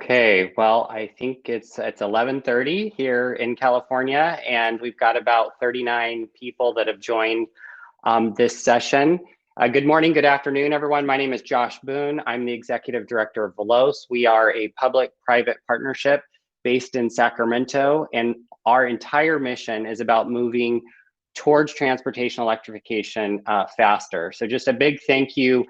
Okay, well, I think it's 11:30 here in California, and we've got about 39 people that have joined this session. Good morning, good afternoon, everyone. My name is Josh Boone. I'm the Executive Director of VELOZ. We are a public-private partnership based in Sacramento, and our entire mission is about moving towards transportation electrification faster. So just a big thank you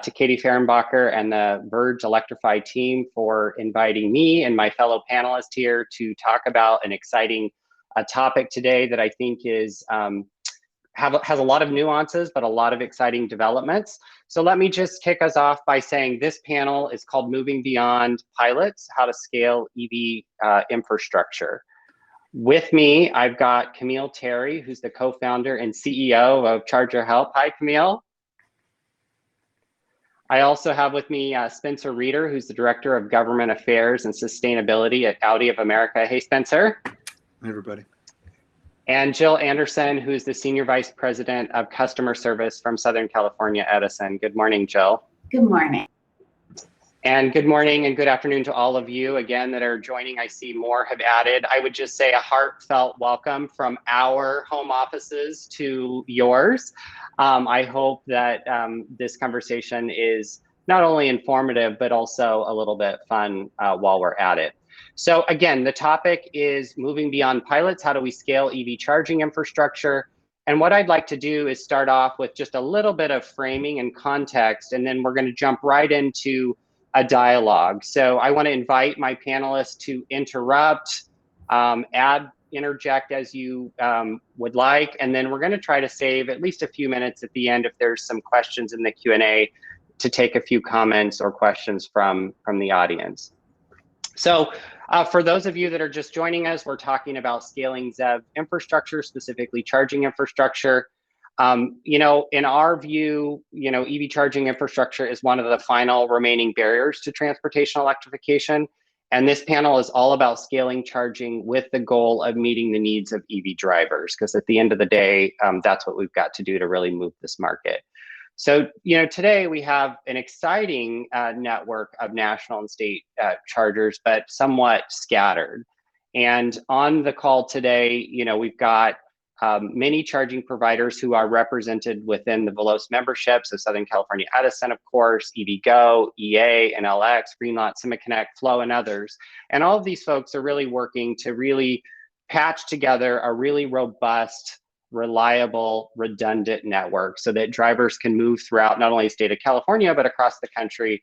to Katie Fehrenbacher and the Verge Electrify team for inviting me and my fellow panelists here to talk about an exciting topic today that I think is has a lot of nuances, but a lot of exciting developments. So let me just kick us off by saying this panel is called Moving Beyond Pilots, How to Scale EV Infrastructure. With me, I've got Kameale Terry, who's the co-founder and CEO of ChargerHelp. Hi, Kameale. I also have with me Spencer Reeder, who's the Director of Government Affairs and Sustainability at Audi of America. Hey, Spencer. Hey, everybody. And Jill Anderson, who's the Senior Vice President of Customer Service from Southern California Edison. Good morning, Jill. Good morning. And good morning and good afternoon to all of you again that are joining. I see more have added. I would just say a heartfelt welcome from our home offices to yours. I hope that this conversation is not only informative, but also a little bit fun while we're at it. So again, the topic is moving beyond pilots. How do we scale EV charging infrastructure? And what I'd like to do is start off with just a little bit of framing and context, and then we're going to jump right into a dialogue. So I want to invite my panelists to interrupt, interject as you would like, and then we're going to try to save at least a few minutes at the end if there's some questions in the Q&A to take a few comments or questions from the audience. So for those of you that are just joining us, we're talking about scaling ZEV infrastructure, specifically charging infrastructure. You know, in our view, you know, EV charging infrastructure is one of the final remaining barriers to transportation electrification. And this panel is all about scaling charging with the goal of meeting the needs of EV drivers, because at the end of the day, that's what we've got to do to really move this market. So, you know, today we have an exciting network of national and state chargers, but somewhat scattered. And on the call today, you know, we've got many charging providers who are represented within the VELOZ membership. So Southern California Edison, of course, EVgo, EA, NLX, Greenlot, SemaConnect, Flow, and others. And all of these folks are really working to really patch together a really robust, reliable, redundant network so that drivers can move throughout not only the state of California, but across the country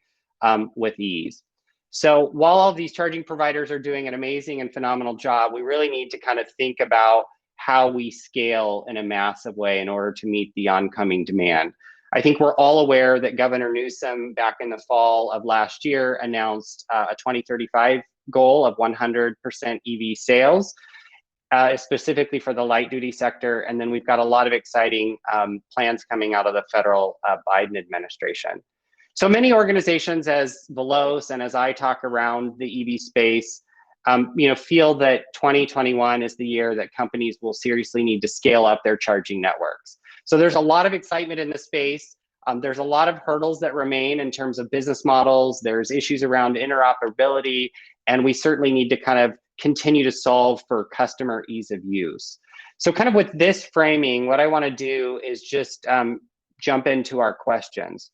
with ease. So while all of these charging providers are doing an amazing and phenomenal job, we really need to kind of think about how we scale in a massive way in order to meet the oncoming demand. I think we're all aware that Governor Newsom back in the fall of last year announced a 2035 goal of 100% EV sales, specifically for the light duty sector. And then we've got a lot of exciting plans coming out of the federal Biden administration. So many organizations as VELOZ and as I talk around the EV space, you know, feel that 2021 is the year that companies will seriously need to scale up their charging networks. So there's a lot of excitement in the space. There's a lot of hurdles that remain in terms of business models. There's issues around interoperability, and we certainly need to kind of continue to solve for customer ease of use. So kind of with this framing, what I want to do is just jump into our questions.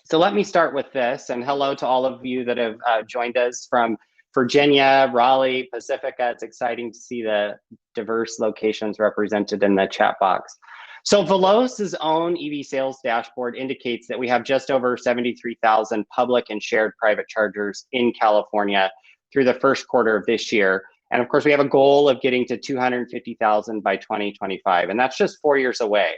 So let me start with this, and hello to all of you that have joined us from Virginia, Raleigh, Pacifica. It's exciting to see the diverse locations represented in the chat box. So VELOZ's own EV sales dashboard indicates that we have just over 73,000 public and shared private chargers in California through the first quarter of this year. And of course, we have a goal of getting to 250,000 by 2025, and that's just 4 years away.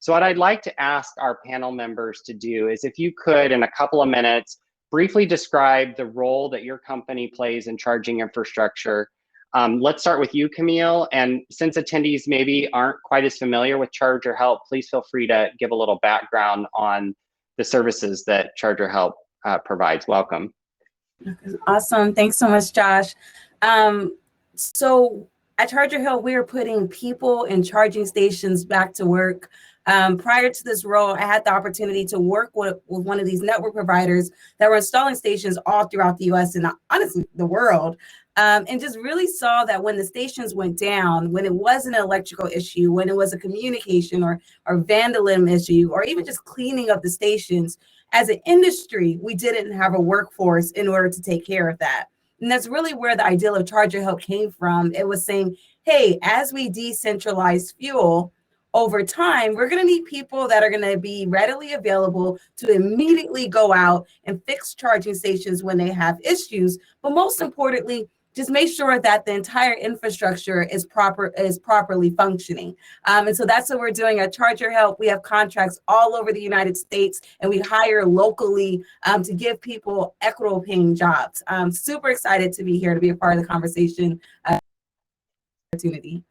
So what I'd like to ask our panel members to do is if you could, in a couple of minutes, briefly describe the role that your company plays in charging infrastructure. Let's start with you, Kameale. And since attendees maybe aren't quite as familiar with ChargerHelp, please feel free to give a little background on the services that ChargerHelp provides. Welcome. Awesome. Thanks so much, Josh. So at ChargerHelp, we are putting people and charging stations back to work Prior to this role, I had the opportunity to work with one of these network providers that were installing stations all throughout the US and honestly the world. And just really saw that when the stations went down, when it wasn't an electrical issue, when it was a communication or vandalism issue, or even just cleaning up the stations, as an industry, we didn't have a workforce in order to take care of that. And that's really where the ideal of ChargerHelp came from. It was saying, hey, as we decentralize fuel, over time, we're going to need people that are going to be readily available to immediately go out and fix charging stations when they have issues. But most importantly, just make sure that the entire infrastructure is properly functioning. And so that's what we're doing at ChargerHelp. We have contracts all over the United States, and we hire locally to give people equitable paying jobs. I'm super excited to be here to be a part of the conversation opportunity.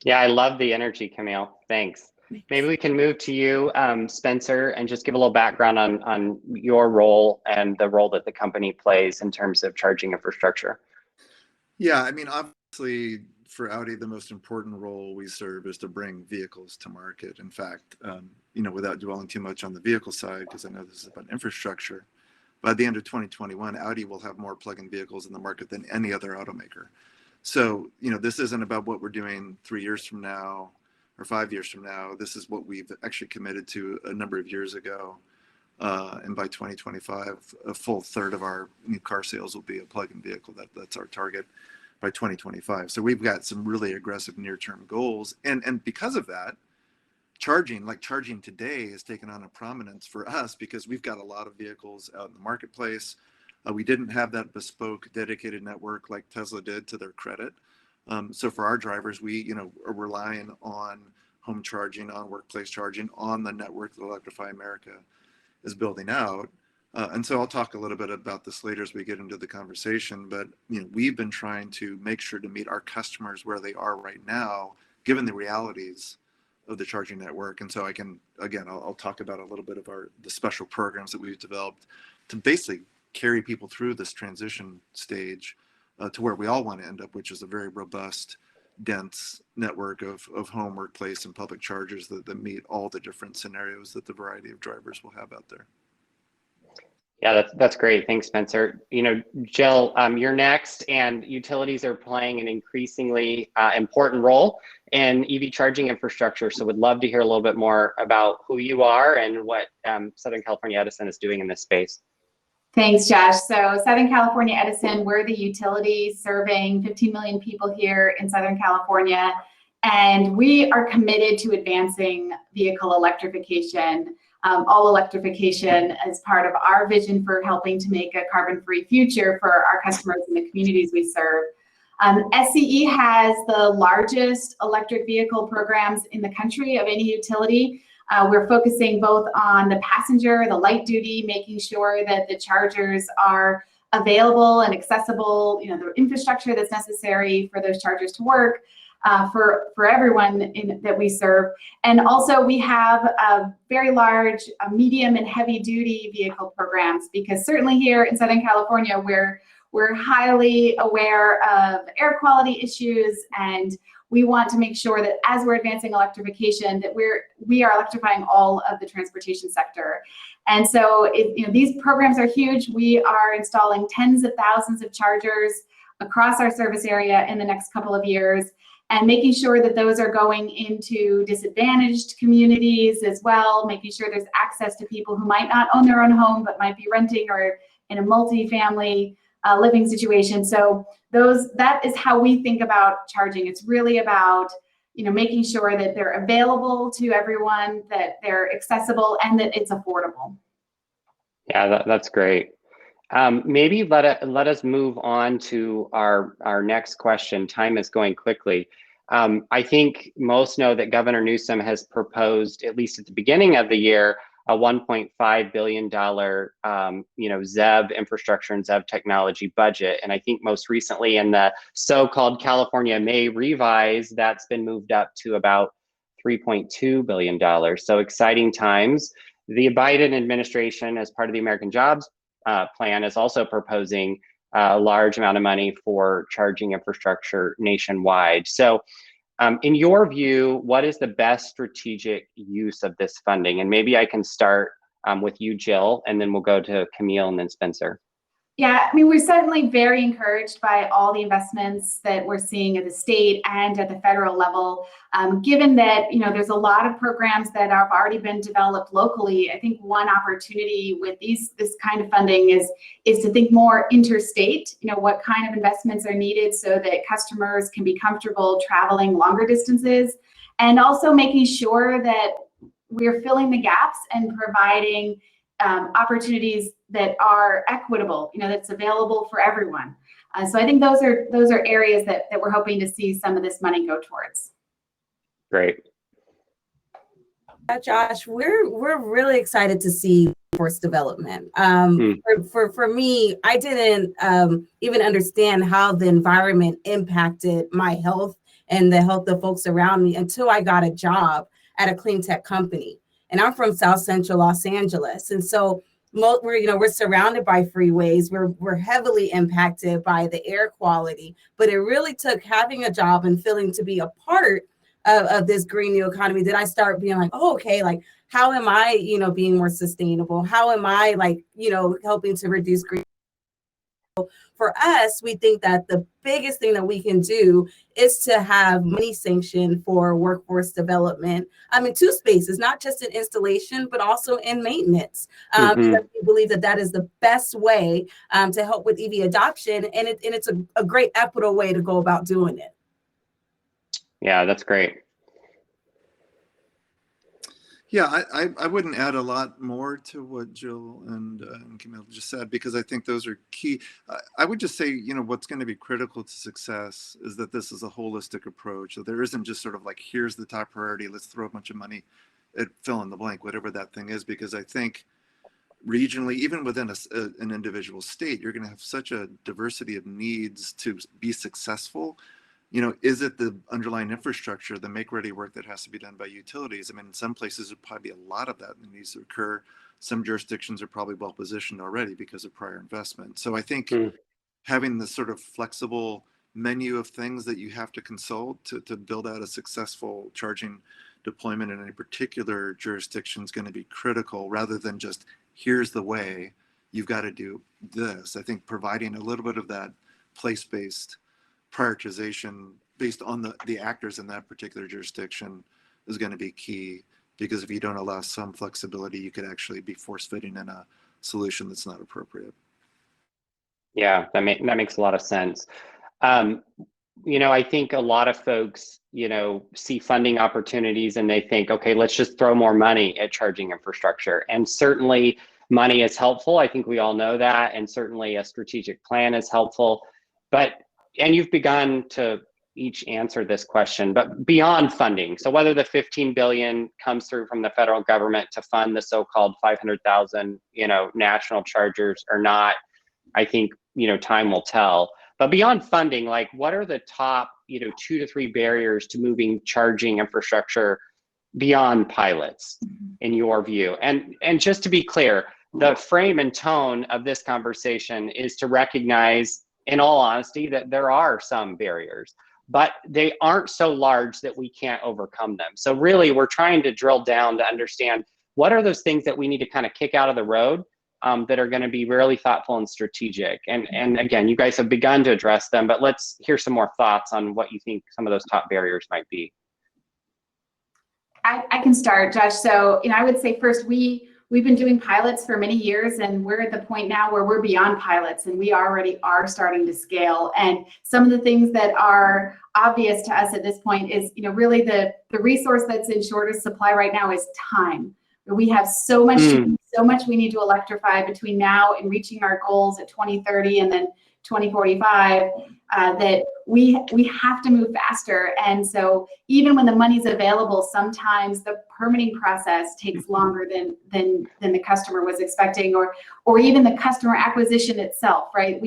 Yeah, I love the energy, Kameale. Thanks. Maybe we can move to you, Spencer, and just give a little background on your role and the role that the company plays in terms of charging infrastructure. Yeah, I mean, obviously for Audi, the most important role we serve is to bring vehicles to market. In fact, without dwelling too much on the vehicle side, because I know this is about infrastructure, by the end of 2021, Audi will have more plug-in vehicles in the market than any other automaker. So, this isn't about what we're doing 3 years from now or 5 years from now. This is what we've actually committed to a number of years ago. And by 2025, a full third of our new car sales will be a plug-in vehicle. That's our target by 2025. So we've got some really aggressive near-term goals. And because of that, charging today has taken on a prominence for us because we've got a lot of vehicles out in the marketplace. We didn't have that bespoke dedicated network like Tesla did, to their credit. So for our drivers, we are relying on home charging, on workplace charging, on the network that Electrify America is building out. And so I'll talk a little bit about this later as we get into the conversation, but we've been trying to make sure to meet our customers where they are right now, given the realities of the charging network. And so I'll talk about a little bit of the special programs that we've developed to basically carry people through this transition stage to where we all want to end up, which is a very robust, dense network of home, workplace, and public chargers that meet all the different scenarios that the variety of drivers will have out there. Yeah, that's great. Thanks, Spencer. Jill, you're next, and utilities are playing an increasingly important role in EV charging infrastructure. So would love to hear a little bit more about who you are and what Southern California Edison is doing in this space. Thanks, Josh. So Southern California Edison, we're the utility serving 15 million people here in Southern California, and we are committed to advancing vehicle electrification, all electrification as part of our vision for helping to make a carbon-free future for our customers and the communities we serve. SCE has the largest electric vehicle programs in the country of any utility. We're focusing both on the passenger, the light duty, making sure that the chargers are available and accessible, the infrastructure that's necessary for those chargers to work for everyone that we serve. And also we have a very large medium and heavy duty vehicle programs, because certainly here in Southern California, we're highly aware of air quality issues, and we want to make sure that as we're advancing electrification, that we are electrifying all of the transportation sector. And so these programs are huge. We are installing tens of thousands of chargers across our service area in the next couple of years, and making sure that those are going into disadvantaged communities as well, making sure there's access to people who might not own their own home but might be renting or in a multi-family living situation. So that is how we think about charging. It's really about making sure that they're available to everyone, that they're accessible, and that it's affordable. Yeah, that's great. Maybe let us move on to our next question. Time is going quickly. I think most know that Governor Newsom has proposed, at least at the beginning of the year, a $1.5 billion ZEV infrastructure and ZEV technology budget. And I think most recently in the so-called California May revise, that's been moved up to about $3.2 billion. So exciting times. The Biden administration, as part of the American Jobs Plan, is also proposing a large amount of money for charging infrastructure nationwide. So In your view, what is the best strategic use of this funding? And maybe I can start with you, Jill, and then we'll go to Kameale and then Spencer. Yeah, I mean, we're certainly very encouraged by all the investments that we're seeing at the state and at the federal level. Given that, there's a lot of programs that have already been developed locally, I think one opportunity with this kind of funding is to think more interstate, what kind of investments are needed so that customers can be comfortable traveling longer distances, and also making sure that we're filling the gaps and providing opportunities that are equitable, that's available for everyone. So I think those are areas that we're hoping to see some of this money go towards. Great. Josh, we're really excited to see workforce development. For me, I didn't even understand how the environment impacted my health and the health of folks around me until I got a job at a clean tech company. And I'm from South Central Los Angeles. And so we're surrounded by freeways. We're heavily impacted by the air quality, but it really took having a job and feeling to be a part of this green new economy that I start being like, oh, okay, like how am I, being more sustainable? How am I helping to reduce green? For us, we think that the biggest thing that we can do is to have money sanctioned for workforce development. In two spaces, not just in installation, but also in maintenance. Because we believe that is the best way to help with EV adoption. And it's a great equitable way to go about doing it. Yeah, that's great. Yeah, I wouldn't add a lot more to what Jill and Kameale just said, because I think those are key. I would just say, what's going to be critical to success is that this is a holistic approach. So there isn't just sort of like, here's the top priority, let's throw a bunch of money at fill in the blank, whatever that thing is, because I think regionally, even within an individual state, you're going to have such a diversity of needs to be successful. Is it the underlying infrastructure, the make-ready work that has to be done by utilities? I mean, in some places, there'd probably be a lot of that that needs to occur. Some jurisdictions are probably well-positioned already because of prior investment. So I think having this sort of flexible menu of things that you have to consult to build out a successful charging deployment in any particular jurisdiction is going to be critical, rather than just, here's the way, you've got to do this. I think providing a little bit of that place-based prioritization based on the actors in that particular jurisdiction is going to be key, because if you don't allow some flexibility, you could actually be force-fitting in a solution that's not appropriate. Yeah, that makes a lot of sense. I think a lot of folks, see funding opportunities and they think, okay, let's just throw more money at charging infrastructure. And certainly money is helpful. I think we all know that. And certainly a strategic plan is helpful. And you've begun to each answer this question, but beyond funding. So whether the 15 billion comes through from the federal government to fund the so-called 500,000, national chargers or not, I think, time will tell. But beyond funding, like what are the top, 2 to 3 barriers to moving charging infrastructure beyond pilots in your view? And just to be clear, the frame and tone of this conversation is to recognize, in all honesty, that there are some barriers, but they aren't so large that we can't overcome them. So really, we're trying to drill down to understand what are those things that we need to kind of kick out of the road that are going to be really thoughtful and strategic. And again, you guys have begun to address them, but let's hear some more thoughts on what you think some of those top barriers might be. I can start, Josh. So, I would say first, we've been doing pilots for many years, and we're at the point now where we're beyond pilots and we already are starting to scale. And some of the things that are obvious to us at this point is, really the resource that's in shortest supply right now is time. We have so much we need to electrify between now and reaching our goals at 2030 and then 2045, that we have to move faster. And so even when the money's available, sometimes the permitting process takes longer than the customer was expecting, or even the customer acquisition itself, right?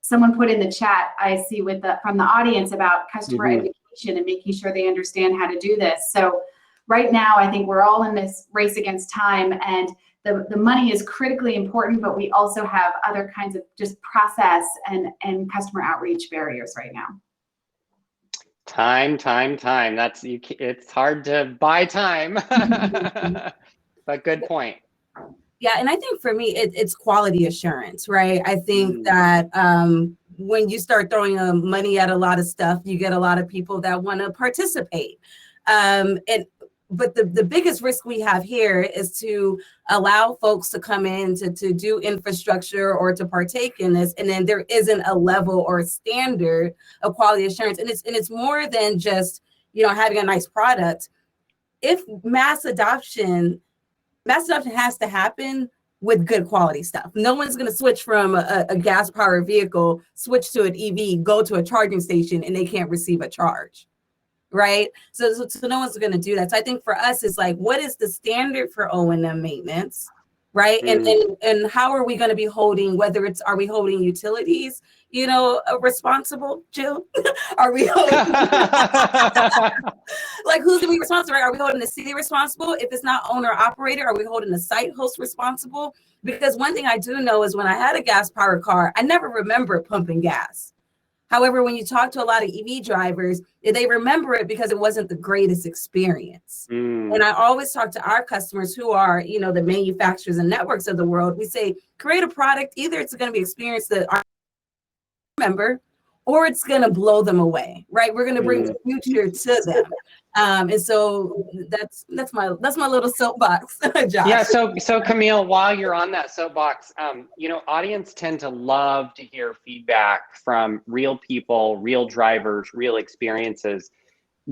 Someone put in the chat, I see from the audience, about customer education and making sure they understand how to do this. So right now, I think we're all in this race against time, and the money is critically important, but we also have other kinds of just process and customer outreach barriers right now. Time. That's it's hard to buy time, but good point. Yeah, and I think for me, it's quality assurance, right? I think Mm. that when you start throwing money at a lot of stuff, you get a lot of people that want to participate. But the biggest risk we have here is to allow folks to come in to do infrastructure or to partake in this, and then there isn't a level or a standard of quality assurance. And it's more than just, you know, having a nice product. If mass adoption has to happen with good quality stuff. No one's going to switch from a gas powered vehicle, switch to an EV, go to a charging station, and they can't receive a charge. Right. So no one's going to do that. So I think for us, it's like, what is the standard for O&M maintenance? Right. And how are we going to be holding, are we holding utilities, you know, responsible, Jill? Are we holding, like, who's going to be responsible? Right? Are we holding the city responsible? If it's not owner operator, are we holding the site host responsible? Because one thing I do know is when I had a gas powered car, I never remember pumping gas. However, when you talk to a lot of EV drivers, they remember it because it wasn't the greatest experience. And I always talk to our customers who are, you know, the manufacturers and networks of the world. We say, create a product. Either it's going to be experience that I remember, or it's going to blow them away, right? We're going to bring the future to them. And so that's my little soapbox, Josh. Yeah. So Kameale, while you're on that soapbox, you know, audience tend to love to hear feedback from real people, real drivers, real experiences.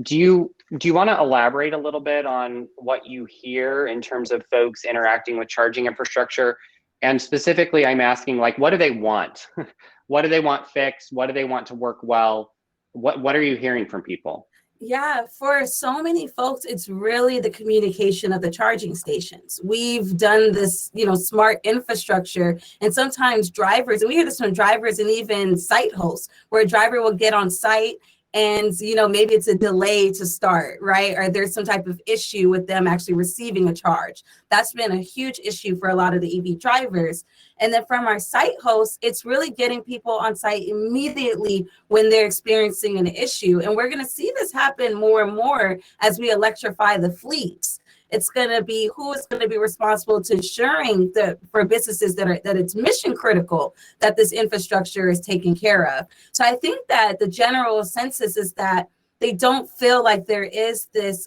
Do you want to elaborate a little bit on what you hear in terms of folks interacting with charging infrastructure? And specifically, I'm asking, like, what do they want? What do they want fixed? What do they want to work well? What are you hearing from people? Yeah, for so many folks, it's really the communication of the charging stations. We've done this, you know, smart infrastructure, and sometimes drivers, and we hear this from drivers and even site hosts, where a driver will get on site and, you know, maybe it's a delay to start, right? Or there's some type of issue with them actually receiving a charge. That's been a huge issue for a lot of the EV drivers. And then from our site hosts, it's really getting people on site immediately when they're experiencing an issue. And we're going to see this happen more and more as we electrify the fleets. It's going to be who is going to be responsible to ensuring that for businesses that it's mission critical that this infrastructure is taken care of. So I think that the general census is that they don't feel like there is this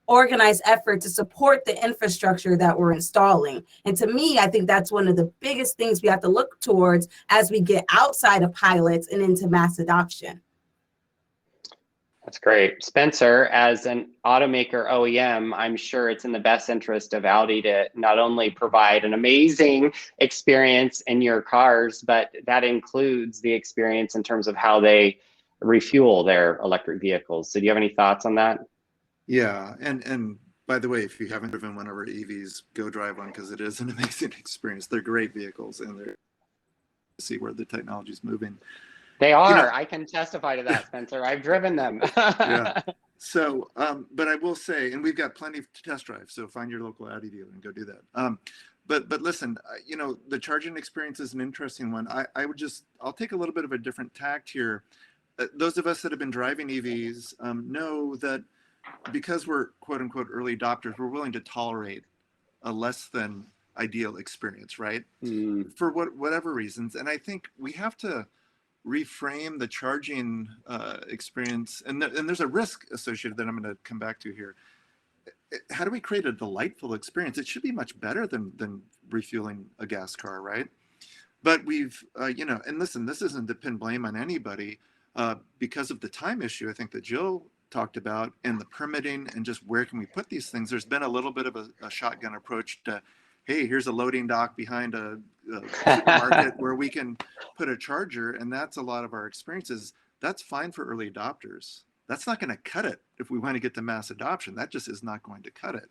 organized effort to support the infrastructure that we're installing. And to me, I think that's one of the biggest things we have to look towards as we get outside of pilots and into mass adoption. That's great. Spencer, as an automaker OEM, I'm sure it's in the best interest of Audi to not only provide an amazing experience in your cars, but that includes the experience in terms of how they refuel their electric vehicles. So do you have any thoughts on that? Yeah, and by the way, if you haven't driven one of our EVs, go drive one because it is an amazing experience. They're great vehicles, and they're see where the technology is moving. They are. You know, I can testify to that, Spencer. I've driven them. Yeah. So, but I will say, and we've got plenty to test drive. So find your local Audi dealer and go do that. But listen, you know, the charging experience is an interesting one. I'll take a little bit of a different tact here. Those of us that have been driving EVs know that because we're quote unquote early adopters, we're willing to tolerate a less than ideal experience, right? For whatever reasons. And I think we have to reframe the charging experience, and there's a risk associated that I'm going to come back to here. How do we create a delightful experience? It should be much better than refueling a gas car, right? But we've, you know, and listen, this isn't to pin blame on anybody because of the time issue, I think that Jill talked about, and the permitting and just where can we put these things. There's been a little bit of a shotgun approach to, hey, here's a loading dock behind a supermarket where we can put a charger, and that's a lot of our experiences. That's fine for early adopters. That's not going to cut it if we want to get to mass adoption. That just is not going to cut it.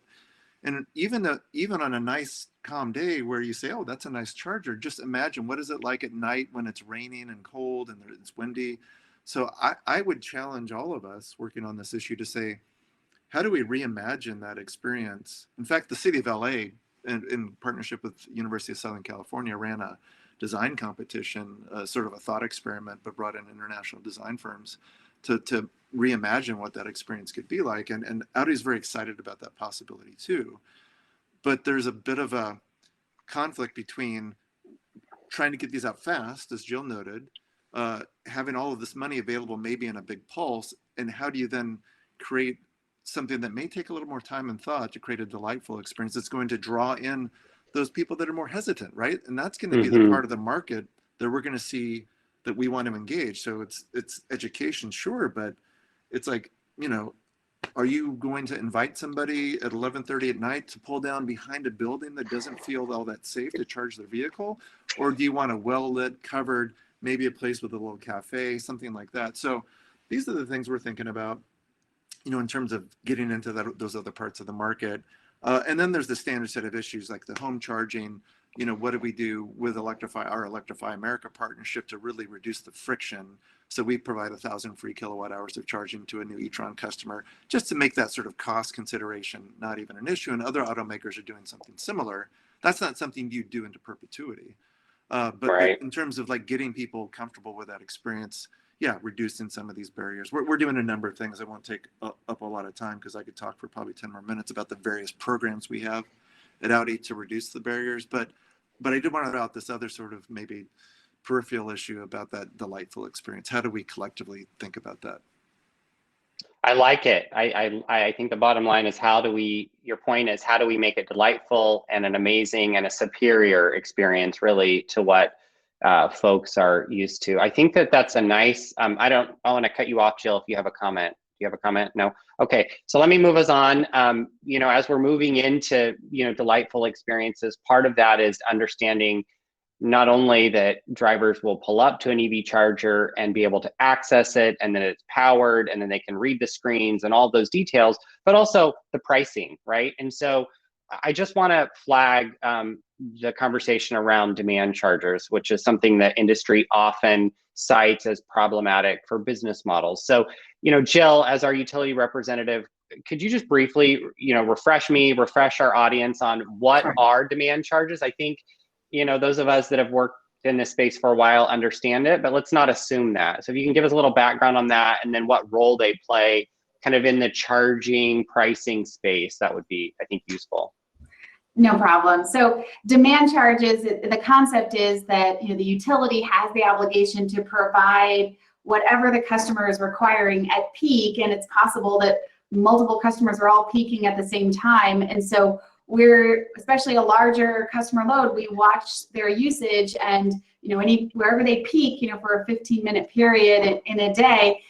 And even on a nice calm day where you say, oh, that's a nice charger, just imagine what is it like at night when it's raining and cold and it's windy. So I would challenge all of us working on this issue to say, how do we reimagine that experience? In fact, the city of LA, in partnership with University of Southern California, ran a design competition, sort of a thought experiment, but brought in international design firms to reimagine what that experience could be like. And Audi's very excited about that possibility too. But there's a bit of a conflict between trying to get these out fast, as Jill noted, having all of this money available maybe in a big pulse, and how do you then create something that may take a little more time and thought to create a delightful experience that's going to draw in those people that are more hesitant, right? And that's going to be the part of the market that we're going to see that we want to engage. So it's education, sure, but it's like, you know, are you going to invite somebody at 11:30 at night to pull down behind a building that doesn't feel all that safe to charge their vehicle? Or do you want a well-lit, covered, maybe a place with a little cafe, something like that? So these are the things we're thinking about, you know, in terms of getting into those other parts of the market. And then there's the standard set of issues like the home charging. You know, what do we do with our Electrify America partnership to really reduce the friction? So we provide 1,000 free kilowatt hours of charging to a new e-tron customer, just to make that sort of cost consideration not even an issue. And other automakers are doing something similar. That's not something you do into perpetuity. But in terms of like getting people comfortable with that experience, yeah, reducing some of these barriers. We're doing a number of things. I won't take up a lot of time because I could talk for probably 10 more minutes about the various programs we have at Audi to reduce the barriers. But I did want to about this other sort of maybe peripheral issue about that delightful experience. How do we collectively think about that? I like it. I think the bottom line is your point is how do we make it delightful and an amazing and a superior experience really to what folks are used to. I think that's a nice, I want to cut you off, Jill, if you have a comment. Do you have a comment? No? Okay, so let me move us on. You know, as we're moving into, you know, delightful experiences, part of that is understanding not only that drivers will pull up to an EV charger and be able to access it, and then it's powered, and then they can read the screens and all those details, but also the pricing, right? And so I just want to flag the conversation around demand chargers, which is something that industry often cites as problematic for business models. So, you know, Jill, as our utility representative, could you just briefly, you know, refresh our audience on what are demand charges? I think, you know, those of us that have worked in this space for a while understand it, but let's not assume that. So if you can give us a little background on that, and then what role they play kind of in the charging pricing space, that would be, I think, useful. No problem. So demand charges, the concept is that, you know, the utility has the obligation to provide whatever the customer is requiring at peak, and it's possible that multiple customers are all peaking at the same time. And so we're, especially a larger customer load, we watch their usage, and, you know, wherever they peak, you know, for a 15-minute period in a day,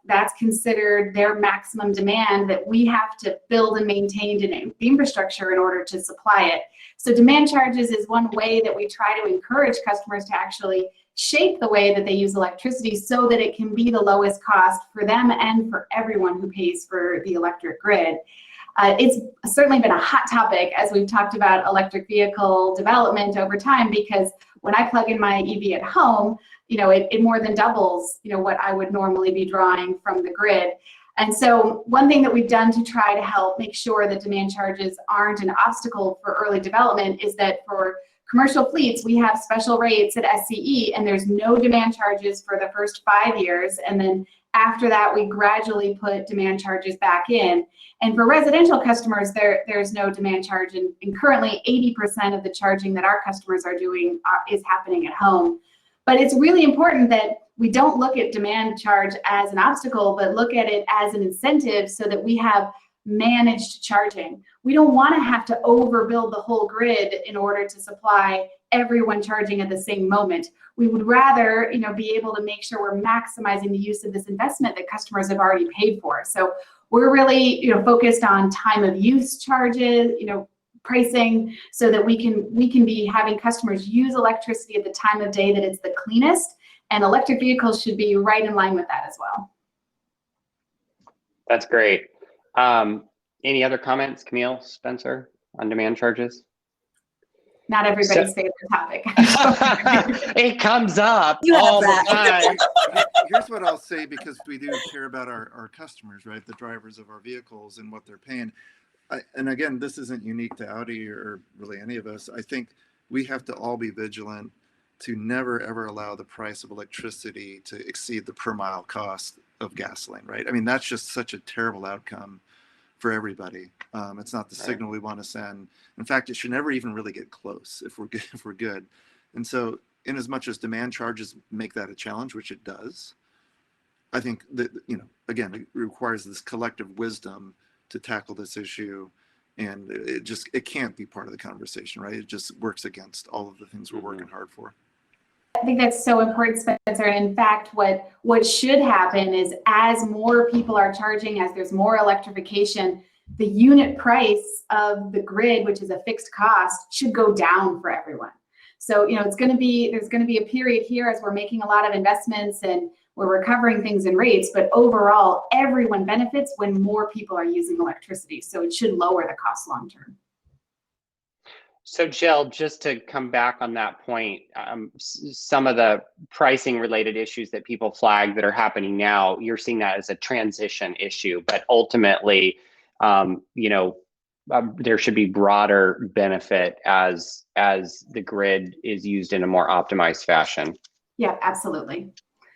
that's considered their maximum demand that we have to build and maintain the infrastructure in order to supply it. So demand charges is one way that we try to encourage customers to actually shape the way that they use electricity so that it can be the lowest cost for them and for everyone who pays for the electric grid. It's certainly been a hot topic as we've talked about electric vehicle development over time, because when I plug in my EV at home, you know, it more than doubles, you know, what I would normally be drawing from the grid. And so one thing that we've done to try to help make sure that demand charges aren't an obstacle for early development is that for commercial fleets, we have special rates at SCE, and there's no demand charges for the first 5 years. And then after that, we gradually put demand charges back in. And for residential customers, there's no demand charge. And currently 80% of the charging that our customers are doing is happening at home. But it's really important that we don't look at demand charge as an obstacle, but look at it as an incentive so that we have managed charging. We don't want to have to overbuild the whole grid in order to supply everyone charging at the same moment. We would rather, you know, be able to make sure we're maximizing the use of this investment that customers have already paid for. So we're really, you know, focused on time of use charges, you know, pricing, so that we can be having customers use electricity at the time of day that it's the cleanest, and electric vehicles should be right in line with that as well. That's great. Any other comments, Kameale, Spencer, on demand charges? Not everybody's favorite topic. It comes up You all have the time. Here's what I'll say, because we do care about our customers, right? The drivers of our vehicles and what they're paying. And again, this isn't unique to Audi or really any of us. I think we have to all be vigilant to never ever allow the price of electricity to exceed the per mile cost of gasoline, right? I mean, that's just such a terrible outcome for everybody. It's not the signal we want to send. In fact, it should never even really get close if we're good, if we're good. And so, in as much as demand charges make that a challenge, which it does, I think that, you know, again, it requires this collective wisdom to tackle this issue. And it can't be part of the conversation, right? It just works against all of the things we're working hard for. I think that's so important, Spencer. And in fact, what should happen is as more people are charging, as there's more electrification, the unit price of the grid, which is a fixed cost, should go down for everyone. So, you know, there's going to be a period here as we're making a lot of investments and we're recovering things in rates, but overall, everyone benefits when more people are using electricity. So it should lower the cost long term. So Jill, just to come back on that point, some of the pricing related issues that people flag that are happening now, you're seeing that as a transition issue, but ultimately, you know, there should be broader benefit as the grid is used in a more optimized fashion. Yeah, absolutely.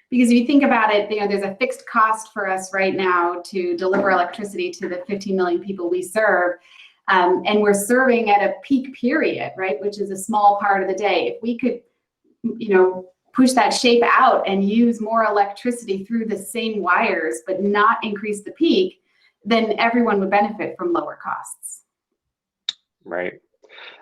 Because if you think about it, you know, there's a fixed cost for us right now to deliver electricity to the 15 million people we serve. And we're serving at a peak period, right, which is a small part of the day. If we could, you know, push that shape out and use more electricity through the same wires, but not increase the peak, then everyone would benefit from lower costs. Right.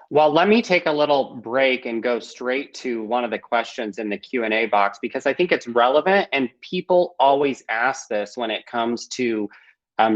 Well, let me take a little break and go straight to one of the questions in the Q&A box, because I think it's relevant and people always ask this when it comes to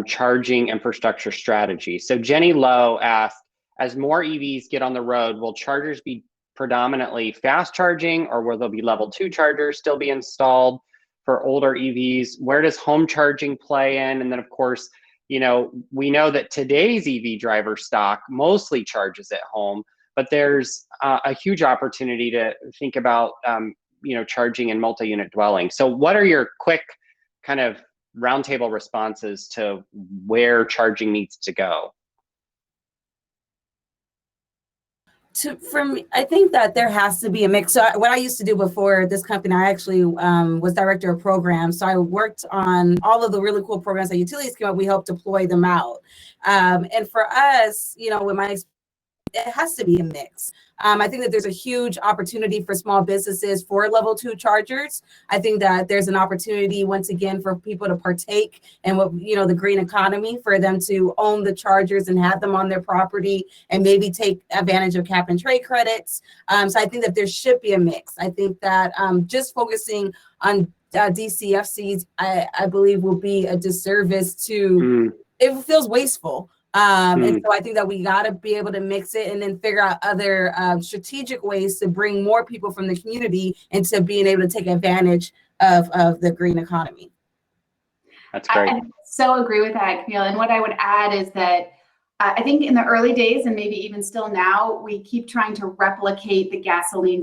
charging infrastructure strategy. So Jenny Lowe asked, as more EVs get on the road, will chargers be predominantly fast charging, or will there be level 2 chargers still be installed for older EVs? Where does home charging play in? And then of course, you know, we know that today's EV driver stock mostly charges at home, but there's a huge opportunity to think about, you know, charging in multi-unit dwellings. So what are your quick kind of roundtable responses to where charging needs to go? I think that there has to be a mix. So what I used to do before this company, I actually was director of programs. So I worked on all of the really cool programs that utilities came up. We helped deploy them out. And for us, you know, it has to be a mix. I think that there's a huge opportunity for small businesses for level 2 chargers. I think that there's an opportunity, once again, for people to partake in what, you know, the green economy, for them to own the chargers and have them on their property and maybe take advantage of cap and trade credits. So I think that there should be a mix. I think that just focusing on DCFCs, I believe will be a disservice to, it feels wasteful. And so I think that we got to be able to mix it and then figure out other strategic ways to bring more people from the community into being able to take advantage of the green economy. That's great. I so agree with that, Kameale. And what I would add is that I think in the early days, and maybe even still now, we keep trying to replicate the gasoline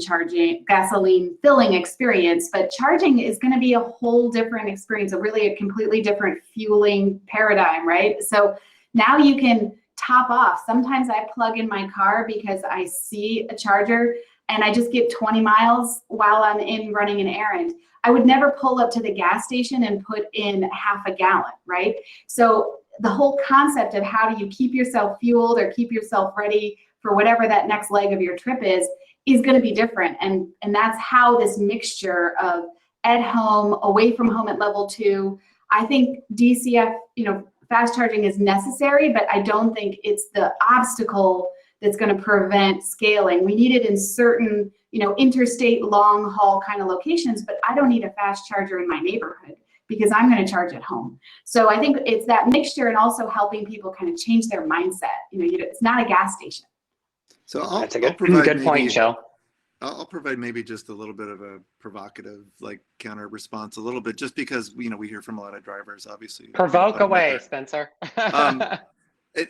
filling experience, but charging is going to be a whole different experience, a completely different fueling paradigm, right? So now you can top off. Sometimes I plug in my car because I see a charger and I just get 20 miles while I'm running an errand. I would never pull up to the gas station and put in half a gallon, right? So the whole concept of how do you keep yourself fueled or keep yourself ready for whatever that next leg of your trip is going to be different. And that's how this mixture of at home, away from home at level 2, I think DCF, you know, fast charging is necessary, but I don't think it's the obstacle that's going to prevent scaling. We need it in certain, you know, interstate long haul kind of locations, but I don't need a fast charger in my neighborhood because I'm going to charge at home. So I think it's that mixture and also helping people kind of change their mindset. You know, it's not a gas station. So that's a good point, Jill. I'll provide maybe just a little bit of a provocative, like, counter response a little bit, just because, you know, we hear from a lot of drivers, obviously. Provoke away, Spencer.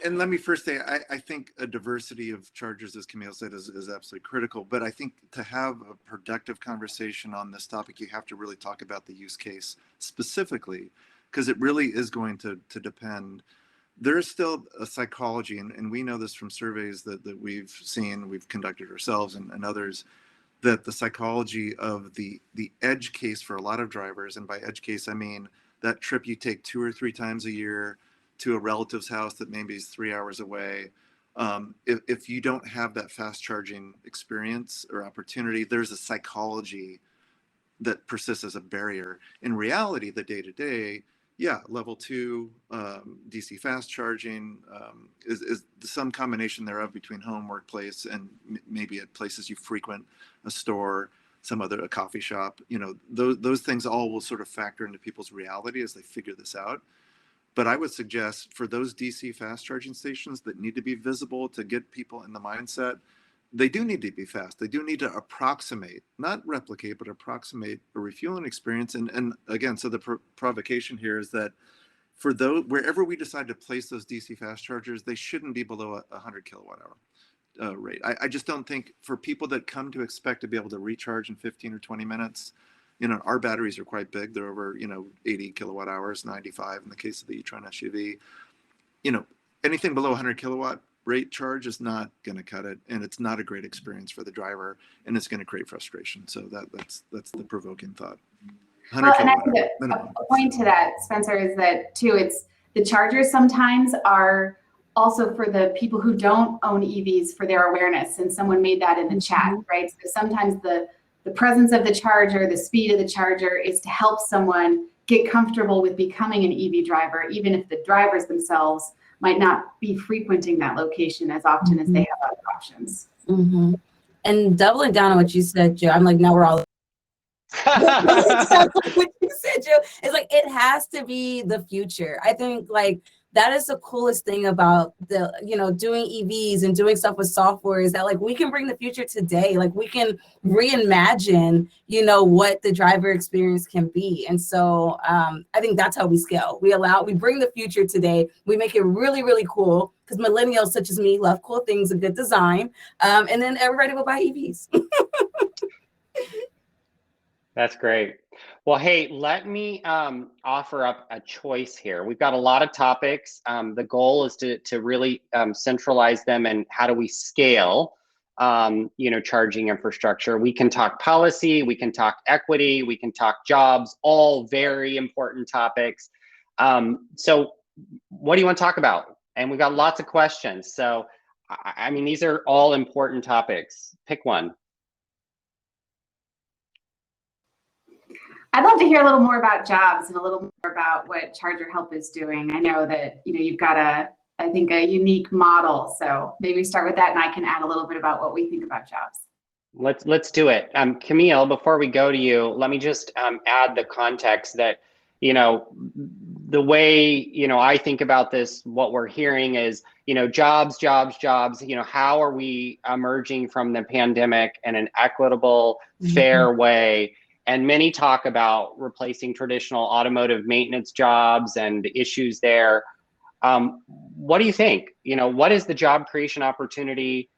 And let me first say, I think a diversity of chargers, as Kameale said, is absolutely critical. But I think to have a productive conversation on this topic, you have to really talk about the use case specifically, because it really is going to depend. There's still a psychology, and we know this from surveys that we've seen, we've conducted ourselves and others, that the psychology of the edge case for a lot of drivers, and by edge case I mean that trip you take 2 or 3 times a year to a relative's house that maybe is 3 hours away. If you don't have that fast charging experience or opportunity, there's a psychology that persists as a barrier. In reality, the day-to-day, yeah, level 2 DC fast charging is some combination thereof between home, workplace, and maybe at places you frequent, a store, a coffee shop. You know, those things all will sort of factor into people's reality as they figure this out. But I would suggest for those DC fast charging stations that need to be visible to get people in the mindset, they do need to be fast. They do need to approximate, not replicate, but approximate a refueling experience. And again, so the provocation here is that for those, wherever we decide to place those DC fast chargers, they shouldn't be below a 100 kilowatt hour rate. I just don't think for people that come to expect to be able to recharge in 15 or 20 minutes, you know, our batteries are quite big. They're over, 80 kilowatt hours, 95 in the case of the e-tron SUV. You know, anything below 100 kilowatt rate charge is not going to cut it, and it's not a great experience for the driver, and it's going to create frustration. So that's the provoking thought. Well, and I think a point to that, Spencer, is that too, it's the chargers sometimes are also for the people who don't own EVs for their awareness, and someone made that in the chat, right? So sometimes the presence of the charger, the speed of the charger is to help someone get comfortable with becoming an EV driver, even if the drivers themselves might not be frequenting that location as often as they have other options. And doubling down on what you said, Joe, I'm like, now we're all what you said, Joe. It's like it has to be the future. I think like that is the coolest thing about the, doing EVs and doing stuff with software is that like we can bring the future today. Like we can reimagine, what the driver experience can be. And so I think that's how we scale. We bring the future today. We make it really, really cool because millennials such as me love cool things and good design. And then everybody will buy EVs. That's great. Well, hey, let me offer up a choice here. We've got a lot of topics. The goal is to really centralize them, and how do we scale, charging infrastructure. We can talk policy, we can talk equity, we can talk jobs, all very important topics. So what do you want to talk about? And we've got lots of questions. So, I mean, these are all important topics. Pick one. I'd love to hear a little more about jobs and a little more about what ChargerHelp is doing. I know that, you've got a unique model. So maybe start with that and I can add a little bit about what we think about jobs. Let's do it. Kameale, before we go to you, let me just add the context that, the way, I think about this, what we're hearing is, jobs, how are we emerging from the pandemic in an equitable, fair way? And many talk about replacing traditional automotive maintenance jobs and issues there. What do you think? What is the job creation opportunity,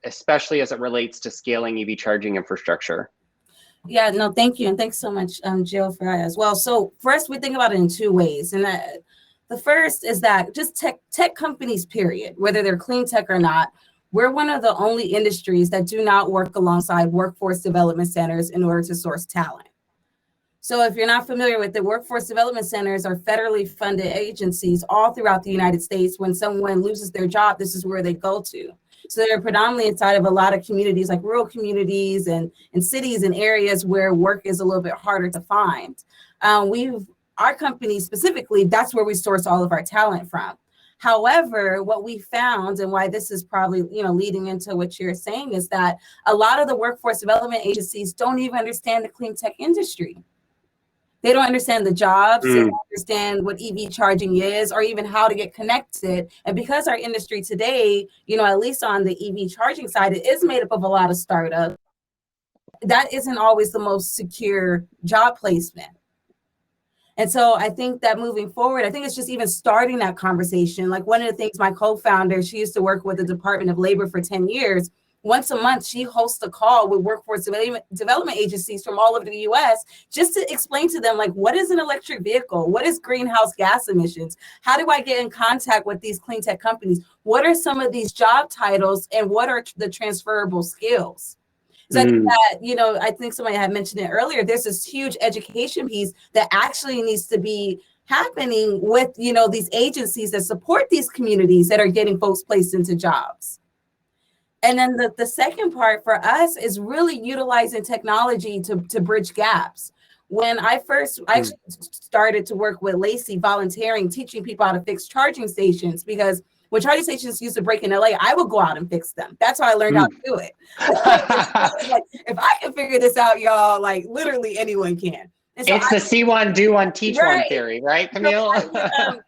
especially as it relates to scaling EV charging infrastructure? Yeah, no, thank you. And thanks so much, Jill, for that as well. So first, we think about it in two ways. And the first is that just tech companies, period, whether they're clean tech or not, we're one of the only industries that do not work alongside workforce development centers in order to source talent. So if you're not familiar with the workforce development centers are federally funded agencies all throughout the United States. When someone loses their job, this is where they go to. So they're predominantly inside of a lot of communities, like rural communities and cities and areas where work is a little bit harder to find. Our company specifically, that's where we source all of our talent from. However, what we found, and why this is probably, leading into what you're saying, is that a lot of the workforce development agencies don't even understand the clean tech industry. They don't understand the jobs, they don't understand what EV charging is, or even how to get connected. And because our industry today, at least on the EV charging side, it is made up of a lot of startups. That isn't always the most secure job placement. And so I think that moving forward, I think it's just even starting that conversation. Like one of the things my co-founder, she used to work with the Department of Labor for 10 years. Once a month, she hosts a call with workforce development agencies from all over the US just to explain to them, like, what is an electric vehicle? What is greenhouse gas emissions? How do I get in contact with these clean tech companies? What are some of these job titles and what are the transferable skills? Because I think that, you know, I think somebody had mentioned it earlier, there's this huge education piece that actually needs to be happening with, you know, these agencies that support these communities that are getting folks placed into jobs. And then the second part for us is really utilizing technology to bridge gaps. When I actually started to work with Lacey, volunteering, teaching people how to fix charging stations, because when charging stations used to break in LA, I would go out and fix them. That's how I learned how to do it. Like, if I can figure this out, y'all, like literally anyone can. And so it's the see one, do one, teach one theory, right, Kameale? So I would,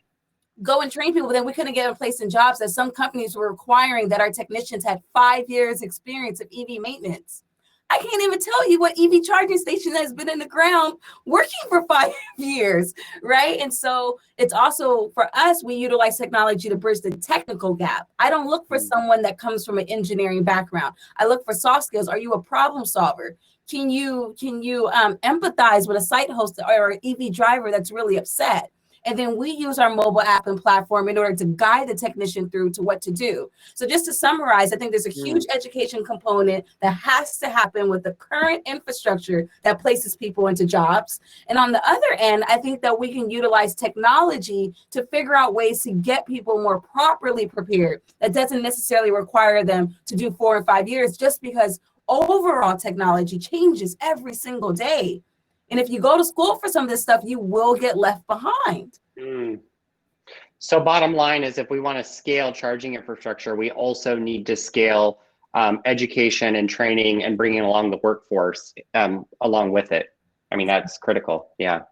go and train people, but then we couldn't get them placed in jobs that some companies were requiring that our technicians had 5 years experience of EV maintenance. I can't even tell you what EV charging station has been in the ground working for 5 years, right? And so it's also, for us, we utilize technology to bridge the technical gap. I don't look for someone that comes from an engineering background. I look for soft skills. Are you a problem solver? Can you empathize with a site host or an EV driver that's really upset? And then we use our mobile app and platform in order to guide the technician through to what to do. So just to summarize, I think there's a huge education component that has to happen with the current infrastructure that places people into jobs. And on the other end, I think that we can utilize technology to figure out ways to get people more properly prepared. That doesn't necessarily require them to do 4 or 5 years, just because overall technology changes every single day. And if you go to school for some of this stuff, you will get left behind. So bottom line is, if we want to scale charging infrastructure, we also need to scale education and training and bringing along the workforce along with it. I mean, that's critical. Yeah,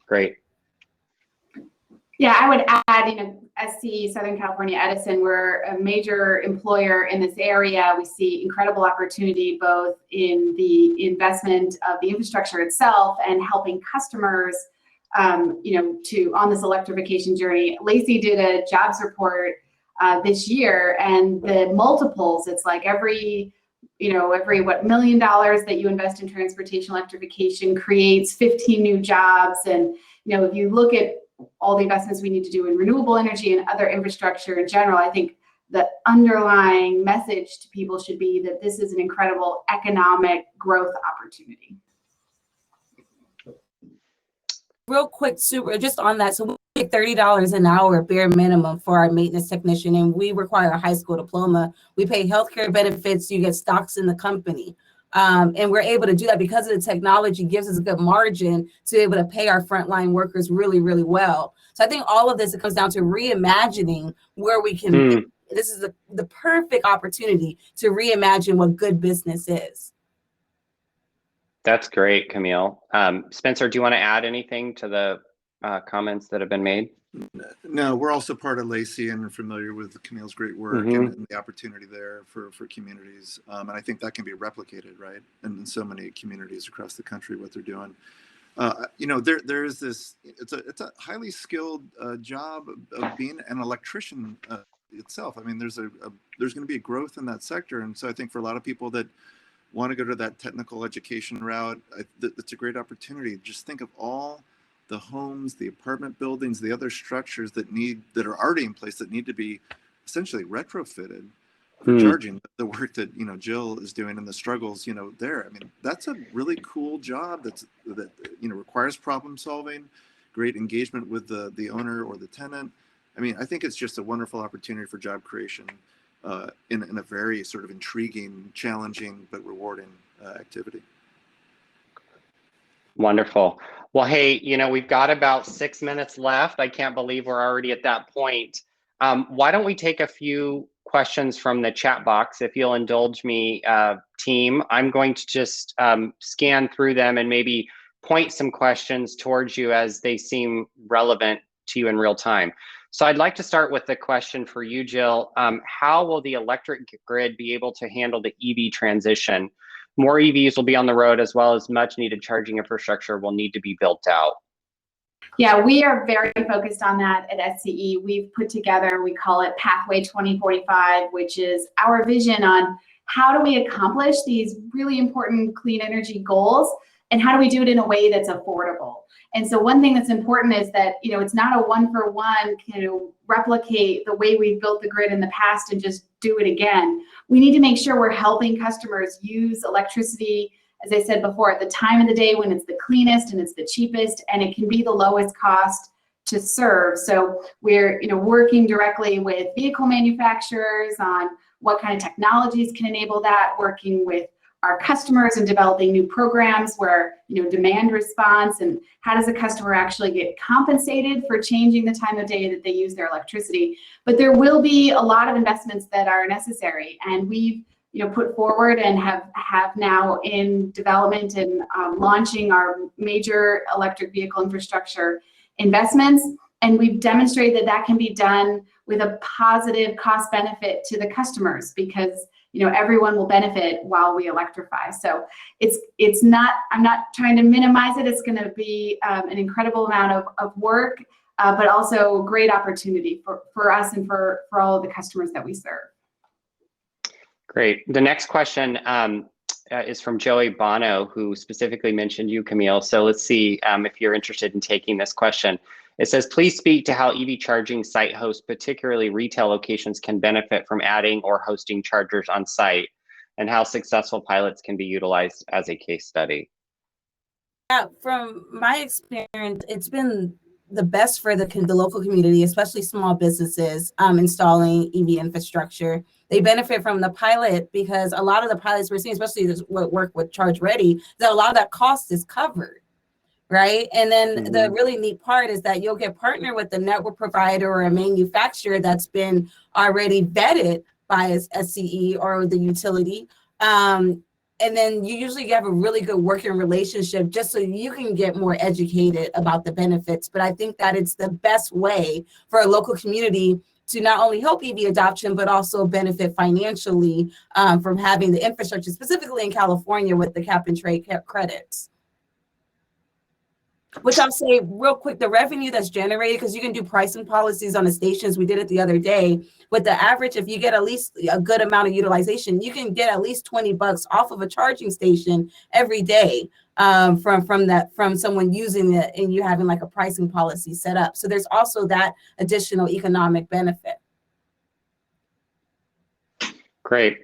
great. Yeah, I would add, you know, SC, Southern California Edison, we're a major employer in this area. We see incredible opportunity both in the investment of the infrastructure itself and helping customers, you know, on this electrification journey. Lacey did a jobs report this year, and the multiples, it's like every $1 million that you invest in transportation electrification creates 15 new jobs. And, you know, if you look at all the investments we need to do in renewable energy and other infrastructure in general, I think the underlying message to people should be that this is an incredible economic growth opportunity. Real quick, super, just on that. So we pay $30 an hour bare minimum for our maintenance technician, and we require a high school diploma. We pay healthcare benefits. You get stocks in the company. And we're able to do that because of the technology gives us a good margin to be able to pay our frontline workers really, really well. So I think all of this, it comes down to reimagining where we can, this is the perfect opportunity to reimagine what good business is. That's great, Kameale. Spencer, do you want to add anything to the comments that have been made? No, we're also part of Lacey and are familiar with Kameale's great work and the opportunity there for communities. And I think that can be replicated, right? And in so many communities across the country, what they're doing. You know, there is this, it's a highly skilled job of being an electrician itself. I mean, there's going to be a growth in that sector. And so I think for a lot of people that want to go to that technical education route, it's a great opportunity. Just think of all the homes, the apartment buildings, the other structures that are already in place that need to be essentially retrofitted for charging. The work that, you know, Jill is doing and the struggles, you know, there. I mean, that's a really cool job that you know, requires problem solving, great engagement with the owner or the tenant. I mean, I think it's just a wonderful opportunity for job creation in a very sort of intriguing, challenging, but rewarding activity. Wonderful. Well, hey, you know, we've got about 6 minutes left. I can't believe we're already at that point. Why don't we take a few questions from the chat box, if you'll indulge me, team. I'm going to just scan through them and maybe point some questions towards you as they seem relevant to you in real time. So I'd like to start with the question for you, Jill. How will the electric grid be able to handle the EV transition? More EVs will be on the road, as well as much needed charging infrastructure will need to be built out. Yeah, we are very focused on that at SCE. We've put together, we call it Pathway 2045, which is our vision on how do we accomplish these really important clean energy goals and how do we do it in a way that's affordable? And so one thing that's important is that, you know, it's not a one-for-one, you know, replicate the way we've built the grid in the past and just do it again. We need to make sure we're helping customers use electricity, as I said before, at the time of the day when it's the cleanest and it's the cheapest, and it can be the lowest cost to serve. So we're, you know, working directly with vehicle manufacturers on what kind of technologies can enable that, working with our customers and developing new programs where, you know, demand response and how does a customer actually get compensated for changing the time of day that they use their electricity. But there will be a lot of investments that are necessary, and we've, you know, put forward and have now in development and launching our major electric vehicle infrastructure investments. And we've demonstrated that that can be done with a positive cost benefit to the customers, because, you know, everyone will benefit while we electrify. So it's not, I'm not trying to minimize it. It's going to be an incredible amount of work, but also great opportunity for us and for all of the customers that we serve. Great. The next question is from Joey Bono, who specifically mentioned you, Kameale. So let's see if you're interested in taking this question. It says, please speak to how EV charging site hosts, particularly retail locations, can benefit from adding or hosting chargers on site, and how successful pilots can be utilized as a case study. Yeah, from my experience, it's been the best for the local community, especially small businesses installing EV infrastructure. They benefit from the pilot because a lot of the pilots we're seeing, especially this work with Charge Ready, that a lot of that cost is covered. Right. And then the really neat part is that you'll get partnered with a network provider or a manufacturer that's been already vetted by a SCE or the utility. And then you usually have a really good working relationship just so you can get more educated about the benefits. But I think that it's the best way for a local community to not only help EV adoption, but also benefit financially from having the infrastructure, specifically in California with the cap and trade credits. Which I'll say real quick, the revenue that's generated, because you can do pricing policies on the stations. We did it the other day. With the average, if you get at least a good amount of utilization, you can get at least $20 off of a charging station every day from someone using it and you having like a pricing policy set up. So there's also that additional economic benefit. Great.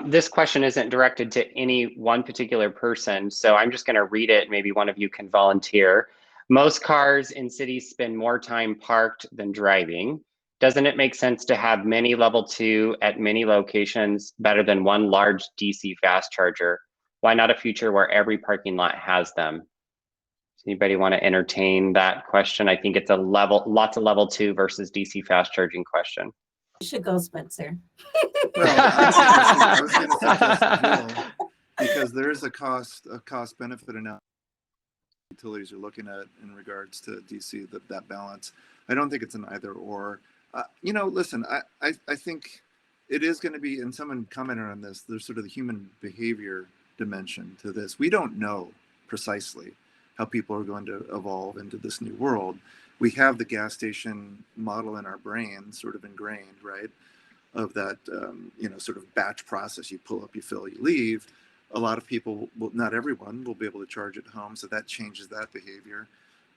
This question isn't directed to any one particular person, so I'm just going to read it. Maybe one of you can volunteer. Most cars in cities spend more time parked than driving. Doesn't it make sense to have many level 2 at many locations better than one large DC fast charger? Why not a future where every parking lot has them? Does anybody want to entertain that question? I think it's lots of level 2 versus DC fast charging question. You should go, Spencer. Well, I was going to suggest Jill, because there is a cost benefit analysis utilities are looking at in regards to DC, that balance. I don't think it's an either or. You know, listen, I think it is going to be, and someone commented on this, there's sort of the human behavior dimension to this. We don't know precisely how people are going to evolve into this new world. We have the gas station model in our brain sort of ingrained, right? Of that, you know, sort of batch process. You pull up, you fill, you leave. A lot of people, will, not everyone, will be able to charge at home. So that changes that behavior.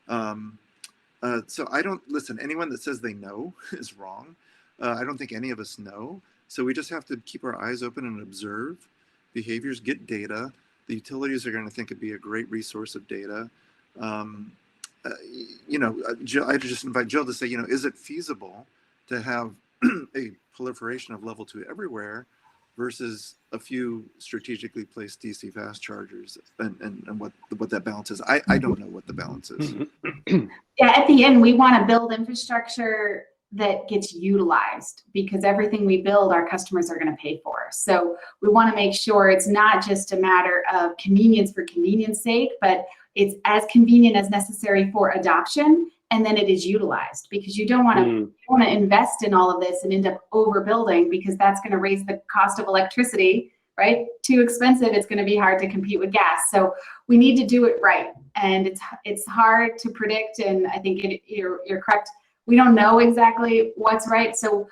So I don't, listen, anyone that says they know is wrong. I don't think any of us know. So we just have to keep our eyes open and observe behaviors, get data. The utilities are going to think it'd be a great resource of data. You know, Jill, I just invite Jill to say, you know, is it feasible to have a proliferation of level 2 everywhere versus a few strategically placed DC fast chargers, and what that balance is? I don't know what the balance is. Yeah, at the end, we want to build infrastructure that gets utilized, because everything we build, our customers are going to pay for. So we want to make sure it's not just a matter of convenience for convenience sake, but it's as convenient as necessary for adoption, and then it is utilized, because you don't want to invest in all of this and end up overbuilding, because that's going to raise the cost of electricity, right? Too expensive. It's going to be hard to compete with gas. So we need to do it right, and it's hard to predict. And I think you're correct. We don't know exactly what's right. So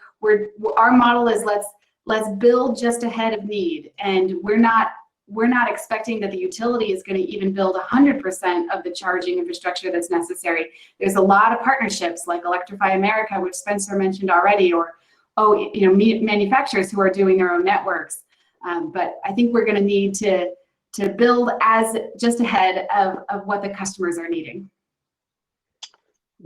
our model is let's build just ahead of need, and we're not we're not expecting that the utility is going to even build 100% of the charging infrastructure that's necessary. There's a lot of partnerships like Electrify America, which Spencer mentioned already, or manufacturers who are doing their own networks. But I think we're going to need to build as just ahead of what the customers are needing.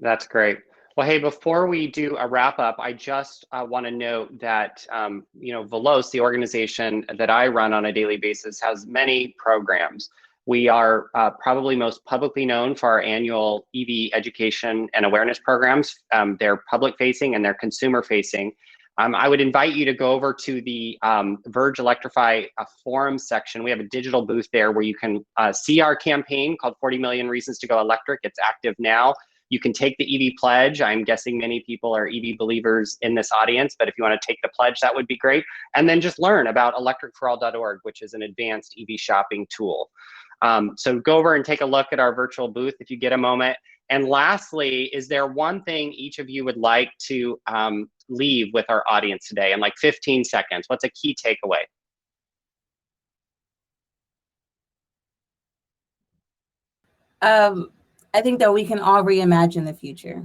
That's great. Well, hey, before we do a wrap up, I just want to note that, VELOZ, the organization that I run on a daily basis, has many programs. We are probably most publicly known for our annual EV education and awareness programs. They're public facing and they're consumer facing. I would invite you to go over to the Verge Electrify forum section. We have a digital booth there where you can see our campaign called 40 Million Reasons to Go Electric. It's active now. You can take the EV pledge. I'm guessing many people are EV believers in this audience, but if you want to take the pledge, that would be great. And then just learn about electricforall.org, which is an advanced EV shopping tool. So go over and take a look at our virtual booth if you get a moment. And lastly, is there one thing each of you would like to leave with our audience today in like 15 seconds? What's a key takeaway? I think that we can all reimagine the future.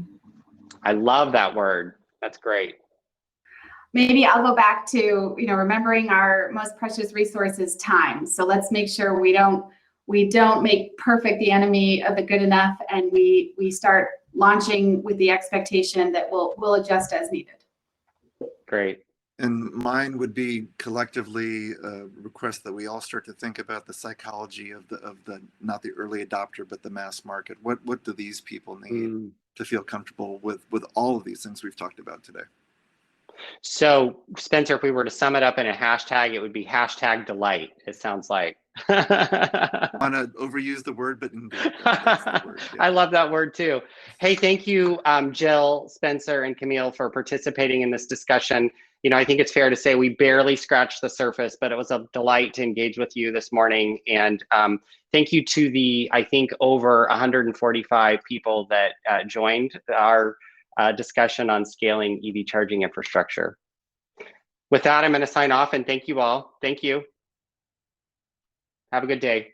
I love that word. That's great. Maybe I'll go back to, remembering our most precious resource is time. So let's make sure we don't make perfect the enemy of the good enough, and we start launching with the expectation that we'll adjust as needed. Great. And mine would be collectively request that we all start to think about the psychology of the not the early adopter, but the mass market. What do these people need to feel comfortable with all of these things we've talked about today? So Spencer, if we were to sum it up in a hashtag, it would be #delight. It sounds like. I want to overuse the word, but indeed, that's the word, yeah. I love that word too. Hey, thank you, Jill, Spencer, and Kameale for participating in this discussion. I think it's fair to say we barely scratched the surface, but it was a delight to engage with you this morning. And thank you to the, I think, over 145 people that joined our discussion on scaling EV charging infrastructure. With that, I'm going to sign off and thank you all. Thank you. Have a good day.